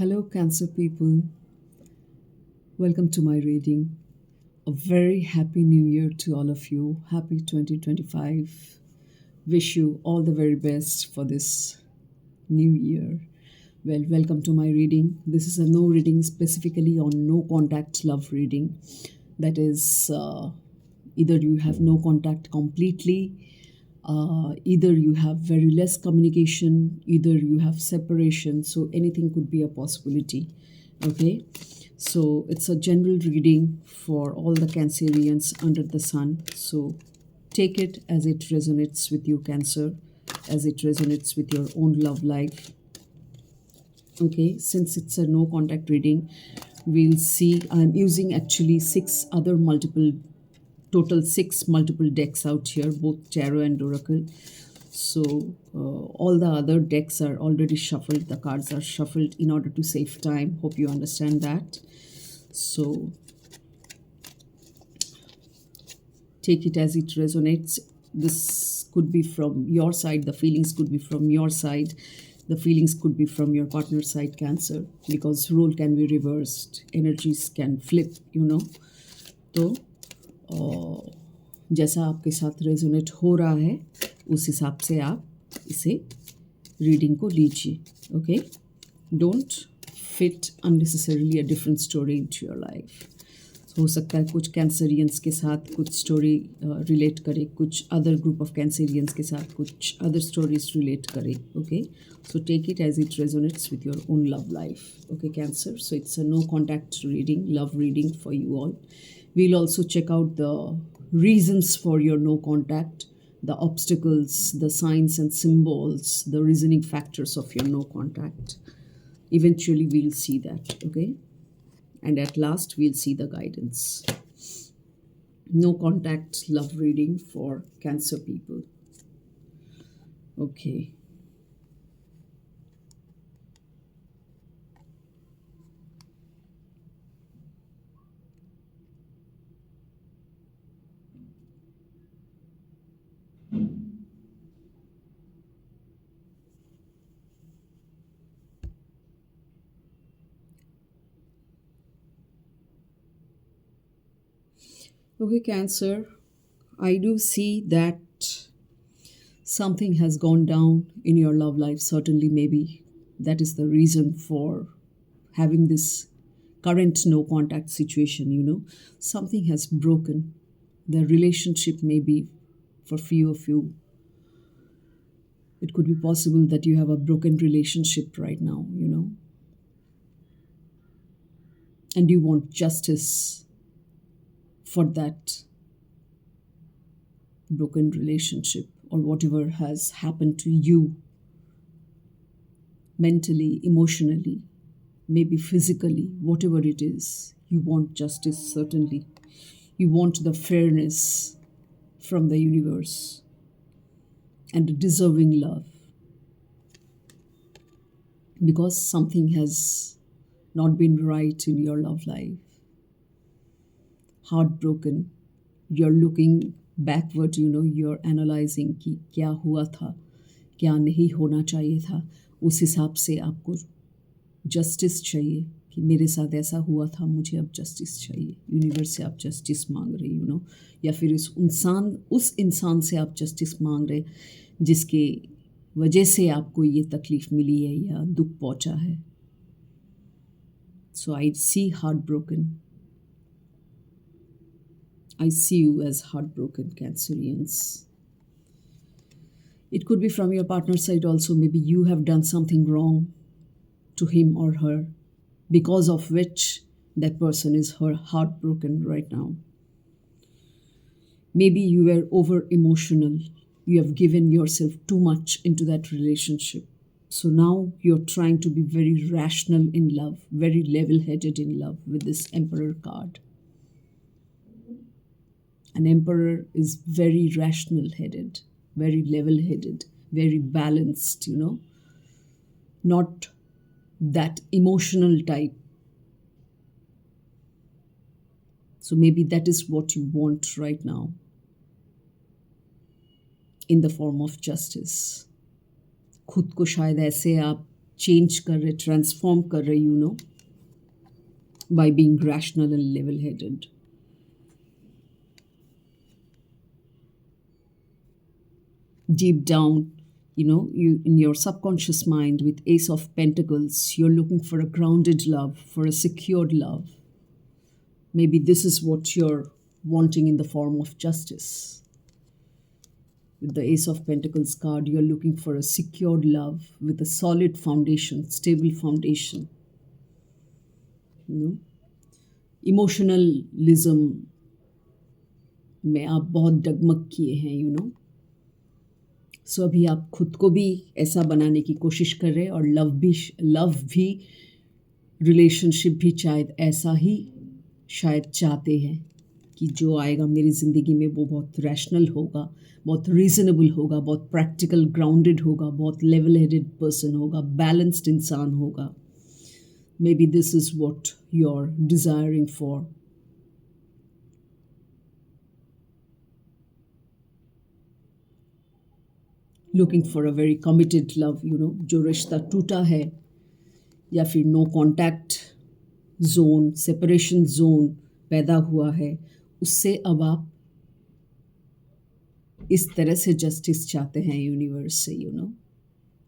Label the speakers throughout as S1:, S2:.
S1: Hello, Cancer people. Welcome to my reading. A very happy new year to all of you. Happy 2025. Wish you all the very best for this new year. Well, welcome to my reading. This is a no reading specifically on no contact love reading. That is, either you have no contact completely, either you have very less communication, either you have separation. So anything could be a possibility. Okay, so it's a general reading for all the Cancerians under the sun. So take it as it resonates with you, Cancer, as it resonates with your own love life. Okay, since it's a no contact reading, we'll see. I'm using actually total six multiple decks out here, both tarot and oracle. So all the other decks are already shuffled. The cards are shuffled in order to save time. Hope you understand that. So take it as it resonates. This could be from your side. The feelings could be from your side. The feelings could be from your partner's side, Cancer, because role can be reversed. Energies can flip, तो जैसा आपके साथ resonate हो रहा है उस हिसाब से आप इसे रीडिंग को लीजिए. Okay, don't fit unnecessarily a different story into your life. हो सकता है कुछ कैंसरियंस के साथ कुछ स्टोरी रिलेट करे, कुछ अदर ग्रुप ऑफ कैंसरियंस के साथ कुछ अदर स्टोरीज रिलेट करे. Okay, so take it as it resonates with your own love life. Okay, Cancer, so it's a no contact reading, love reading for you all. We'll also check out the reasons for your no contact, the obstacles, the signs and symbols, the reasoning factors of your no contact. Eventually, we'll see that, okay? And at last, we'll see the guidance. No contact love reading for Cancer people. Okay. Okay, Cancer, I do see that something has gone down in your love life. Certainly, maybe that is the reason for having this current no contact situation. Something has broken. The relationship may be for few of you. It could be possible that you have a broken relationship right now, and you want justice for that broken relationship or whatever has happened to you mentally, emotionally, maybe physically, whatever it is. You want justice, certainly. You want the fairness from the universe and deserving love, because something has not been right in your love life. Heartbroken, you're looking backward, you're analyzing कि क्या हुआ था, क्या नहीं होना चाहिए था. उस हिसाब से आपको जस्टिस चाहिए कि मेरे साथ ऐसा हुआ था, मुझे अब जस्टिस चाहिए. यूनिवर्स से आप जस्टिस मांग रहे, या फिर उस इंसान से आप जस्टिस मांग रहे जिसके वजह से आपको ये तकलीफ मिली है या दुख पहुंचा है. So I see heart broken. I see you as heartbroken, Cancerians. It could be from your partner's side also. Maybe you have done something wrong to him or her, because of which that person is heartbroken right now. Maybe you were over emotional. You have given yourself too much into that relationship. So now you're trying to be very rational in love, very level-headed in love with this Emperor card. An emperor is very rational-headed, very level-headed, very balanced, not that emotional type. So maybe that is what you want right now in the form of justice. खुद को शायद ऐसे आप change कर रहे, transform कर रहे, by being rational and level headed. Deep down, you in your subconscious mind with Ace of Pentacles, you're looking for a grounded love, for a secured love. Maybe this is what you're wanting in the form of justice. With the Ace of Pentacles card, you're looking for a secured love with a solid foundation, stable foundation. Emotionalism में आप बहुत डगमग किए हैं, सो अभी आप खुद को भी ऐसा बनाने की कोशिश कर रहे हैं और लव भी रिलेशनशिप भी ऐसा ही शायद चाहते हैं कि जो आएगा मेरी ज़िंदगी में वो बहुत रैशनल होगा, बहुत रीज़नेबल होगा, बहुत प्रैक्टिकल ग्राउंडेड होगा, बहुत लेवल हेडेड पर्सन होगा, बैलेंस्ड इंसान होगा. Maybe this is what you are desiring for. Looking for a very committed love, जो रिश्ता टूटा है या फिर no contact zone, separation zone पैदा हुआ है, उससे अब आप इस तरह से जस्टिस चाहते हैं यूनिवर्स से,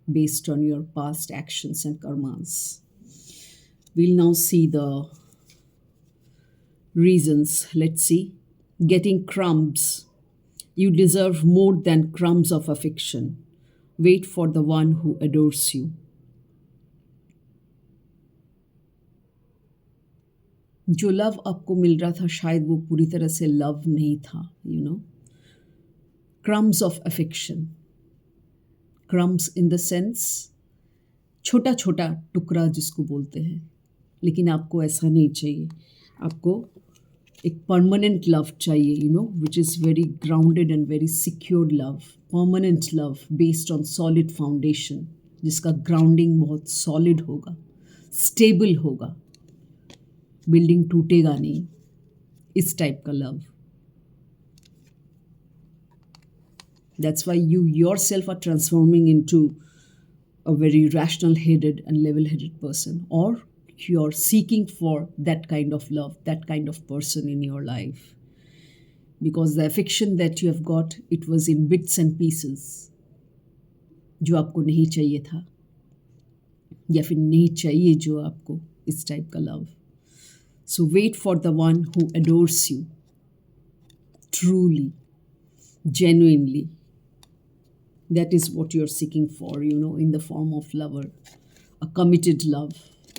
S1: based on your past actions and karmas. We'll now see the reasons. Let's see. Getting crumbs. You deserve more than crumbs of affection. Wait for the one who adores you. जो love आपको मिल रहा था शायद वो पूरी तरह से love नहीं था, Crumbs of affection. Crumbs in the sense छोटा छोटा टुकड़ा जिसको बोलते हैं. लेकिन आपको ऐसा नहीं चाहिए. आपको एक परमानेंट लव चाहिए, which is very grounded and very secured love. Permanent love based on solid foundation, जिसका ग्राउंडिंग बहुत सॉलिड होगा, स्टेबल होगा, बिल्डिंग टूटेगा नहीं. इस टाइप का love. That's why you yourself are transforming into a very rational headed and level headed person, or you're seeking for that kind of love, that kind of person in your life, because the affection that you have got, it was in bits and pieces, जो आपको नहीं चाहिए था या फिर नहीं चाहिए जो आपको इस टाइप का love. So wait for the one who adores you truly, genuinely. That is what you're seeking for, in the form of lover. A committed love,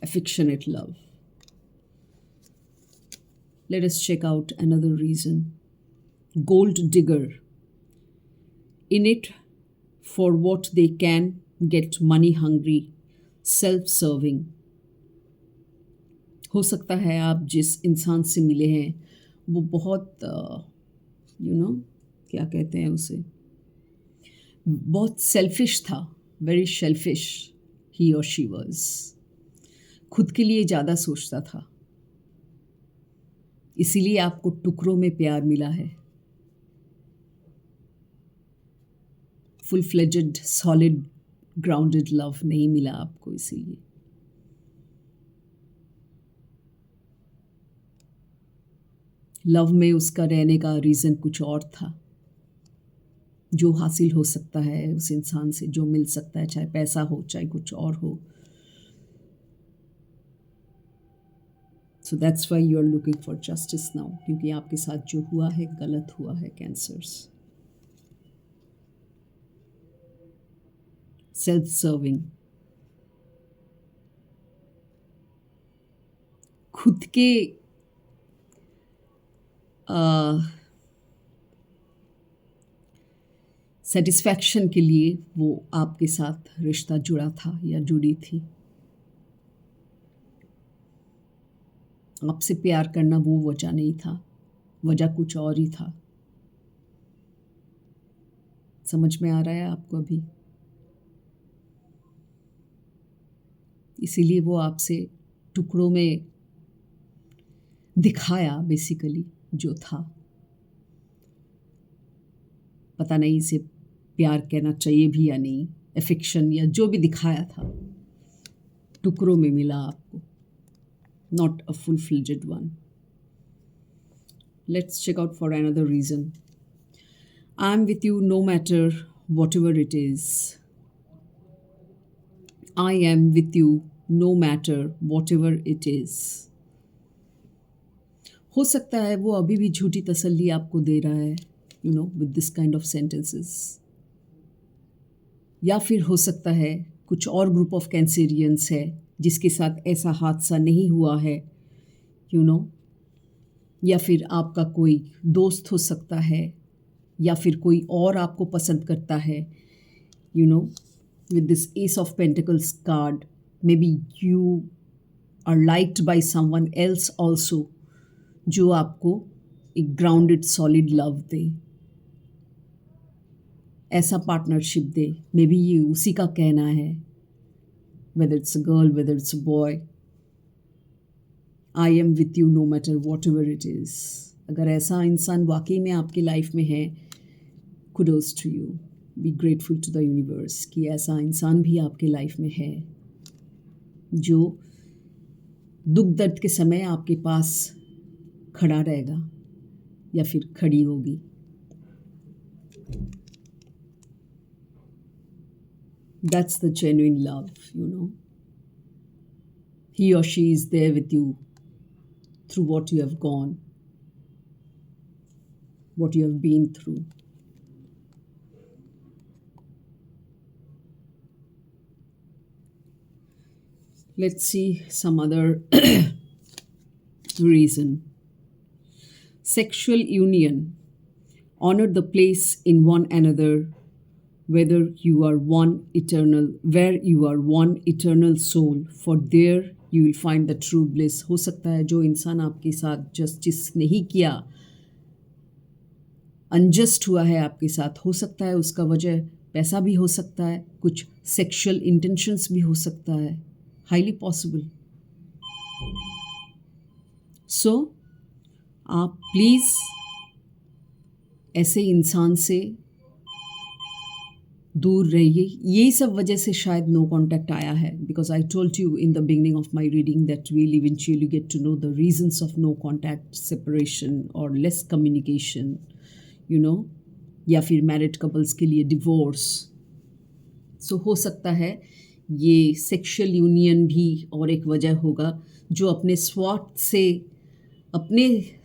S1: affectionate love. Let us check out another reason. Gold digger. In it for what they can, get money hungry, self-serving. हो सकता है आप जिस इंसान से मिले हैं वो बहुत क्या कहते हैं उसे, बहुत सेल्फिश था. वेरी सेल्फिश ही और शी वॉज. खुद के लिए ज़्यादा सोचता था, इसीलिए आपको टुकड़ों में प्यार मिला है. Full fledged solid grounded love नहीं मिला आपको, इसीलिए. लव में उसका रहने का रीज़न कुछ और था. जो हासिल हो सकता है उस इंसान से, जो मिल सकता है, चाहे पैसा हो चाहे कुछ और हो. So that's why you are looking for justice now, क्योंकि आपके साथ जो हुआ है गलत हुआ है. कैंसर्स. Self serving. खुद के सेटिस्फैक्शन के लिए वो आपके साथ रिश्ता जुड़ा था या जुड़ी थी. आपसे प्यार करना वो वजह नहीं था, वजह कुछ और ही था. समझ में आ रहा है आपको अभी? इसीलिए वो आपसे टुकड़ों में दिखाया बेसिकली जो था. पता नहीं इसे प्यार कहना चाहिए भी या नहीं, एफिक्शन या जो भी दिखाया था, टुकड़ों में मिला आपको, not a full-fledged one. Let's check out for another reason. I'm with you no matter whatever it is. I am with you no matter whatever it is. हो सकता है वो अभी भी झूठी तसल्ली आपको दे रहा है, with this kind of sentences. या फिर हो सकता है कुछ और ग्रुप ऑफ कैंसेरियंस है जिसके साथ ऐसा हादसा नहीं हुआ है, या फिर आपका कोई दोस्त हो सकता है, या फिर कोई और आपको पसंद करता है, with this Ace of Pentacles card. Maybe you are liked by someone else also, जो आपको एक ग्राउंडेड सॉलिड लव दे, ऐसा पार्टनरशिप दे. मे बी ये उसी का कहना है, whether it's a girl, whether it's a boy. I am with you no matter whatever it is. अगर ऐसा इंसान वाकई में आपकी लाइफ में है, kudos to you. Be grateful to the universe कि ऐसा इंसान भी आपके लाइफ में है जो दुख दर्द के समय आपके पास खड़ा रहेगा या फिर खड़ी होगी. That's the genuine love, He or she is there with you through what you have gone, what you have been through. Let's see some other reason. Sexual union. Honor the place in one another, where you are one eternal soul, for there you will find the true bliss. हो सकता है जो इंसान आपके साथ justice नहीं किया, unjust हुआ है आपके साथ, हो सकता है उसका वजह पैसा भी हो सकता है, कुछ सेक्सुअल इंटेंशंस भी हो सकता है, हाईली पॉसिबल. सो आप प्लीज़ ऐसे इंसान से दूर रहिए. यही सब वजह से शायद नो कॉन्टैक्ट आया है, because I told you in the beginning of my reading that we'll eventually get to know the reasons of no contact, separation और लेस कम्युनिकेशन, या फिर मैरिड कपल्स के लिए डिवोर्स. सो हो सकता है ये सेक्सुअल यूनियन भी और एक वजह होगा जो अपने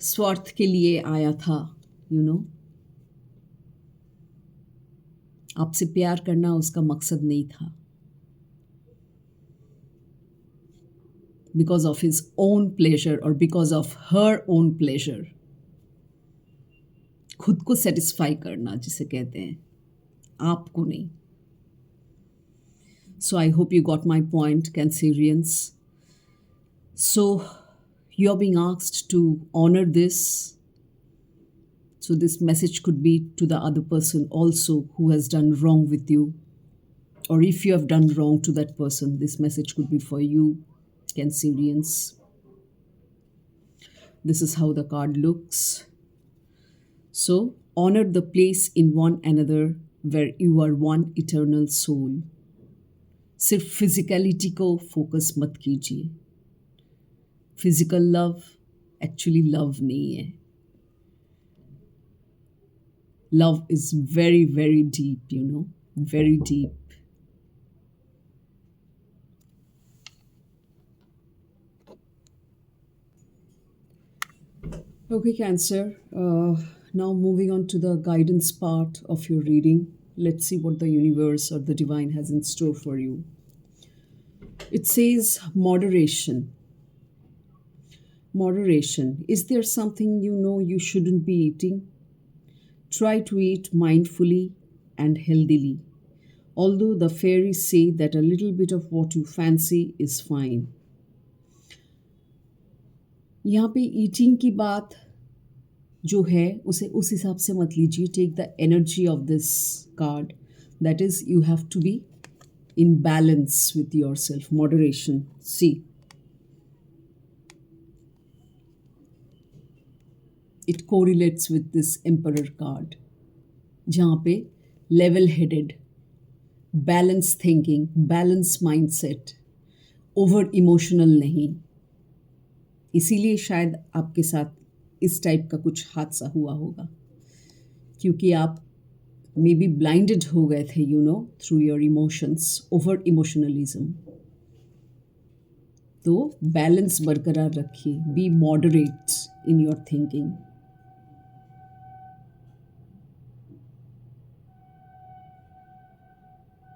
S1: स्वार्थ के लिए आया था. आपसे प्यार करना उसका मकसद नहीं था. Because of his own pleasure और because of her own pleasure, खुद को सेटिस्फाई करना जिसे कहते हैं, आपको नहीं. So I hope you got my point, Cancerians. So you're being asked to honor this. So this message could be to the other person also who has done wrong with you. Or if you have done wrong to that person, this message could be for you, Cancerians. This is how the card looks. So honor the place in one another where you are one eternal soul. सिर्फ physicality को focus मत कीजिए. Physical love actually love नहीं है. Love is very very deep, very deep. Okay, Cancer. Now moving on to the guidance part of your reading. Let's see what the universe or the divine has in store for you. It says moderation. Moderation. Is there something you shouldn't be eating? Try to eat mindfully and healthily. Although the fairies say that a little bit of what you fancy is fine. यहाँ पे eating की बात जो है उसे उस हिसाब से मत लीजिए. Take the energy of this card, that is you have to be in balance with yourself. Moderation. See, it correlates with this Emperor card, जहाँ पे level-headed, balanced thinking, balanced mindset, over emotional नहीं। इसीलिए शायद आपके साथ इस type का कुछ हादसा हुआ होगा, क्योंकि आप मे बी ब्लाइंडेड हो गए थे, थ्रू योर इमोशंस, ओवर इमोशनलिज्म। तो बैलेंस बरकरार रखिए, B moderate in your thinking.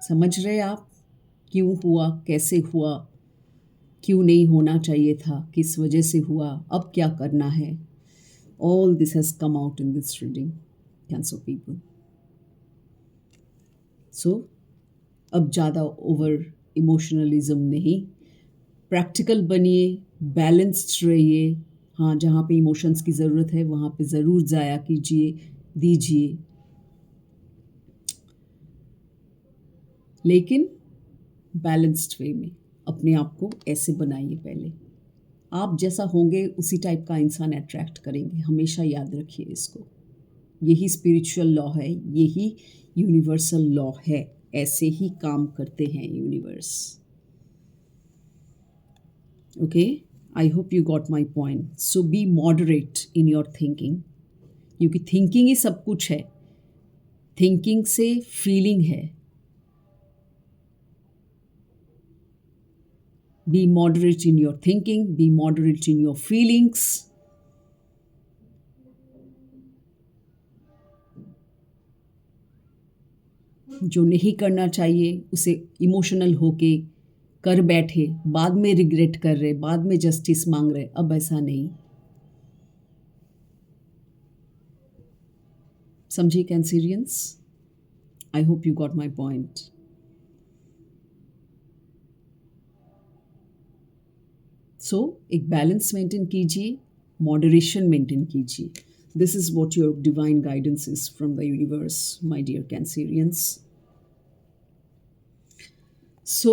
S1: समझ रहे आप क्यों हुआ, कैसे हुआ, क्यों नहीं होना चाहिए था, किस वजह से हुआ, अब क्या करना है? All this has come out in this reading, Cancer people. So अब ज़्यादा ओवर इमोशनलिज्म नहीं, प्रैक्टिकल बनिए, बैलेंस्ड रहिए। हाँ, जहाँ पे इमोशंस की ज़रूरत है वहाँ पे ज़रूर ज़ाया कीजिए, दीजिए, लेकिन बैलेंस्ड वे में। अपने आप को ऐसे बनाइए, पहले आप जैसा होंगे उसी टाइप का इंसान अट्रैक्ट करेंगे, हमेशा याद रखिए इसको। यही स्पिरिचुअल लॉ है, यही यूनिवर्सल लॉ है, ऐसे ही काम करते हैं universe. Okay, I hope you got my point. So B moderate in your thinking, क्योंकि थिंकिंग ही सब कुछ है। थिंकिंग से फीलिंग है। B moderate in your thinking, B moderate in your feelings. जो नहीं करना चाहिए उसे इमोशनल होके कर बैठे, बाद में रिग्रेट कर रहे, बाद में जस्टिस मांग रहे, अब ऐसा नहीं। समझिए Cancerians, I hope you got my point. So एक बैलेंस मेंटेन कीजिए, मॉडरेशन मेंटेन कीजिए। This is what your divine guidance is from the universe, my dear Cancerians. So,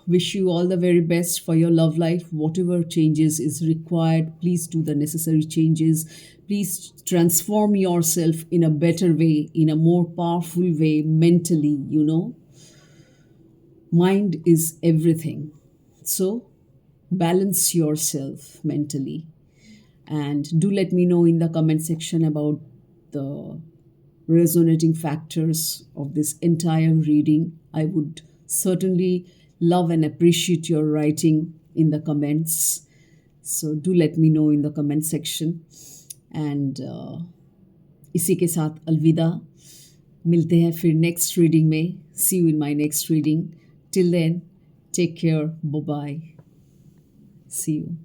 S1: wish you all the very best for your love life. Whatever changes is required, please do the necessary changes. Please transform yourself in a better way, in a more powerful way mentally. Mind is everything. So, balance yourself mentally. And do let me know in the comment section about the resonating factors of this entire reading. I would certainly love and appreciate your writing in the comments. So do let me know in the comment section. And इसी के साथ अलविदा, मिलते हैं फिर next reading में। See you in my next reading. Till then, take care, bye bye, see you.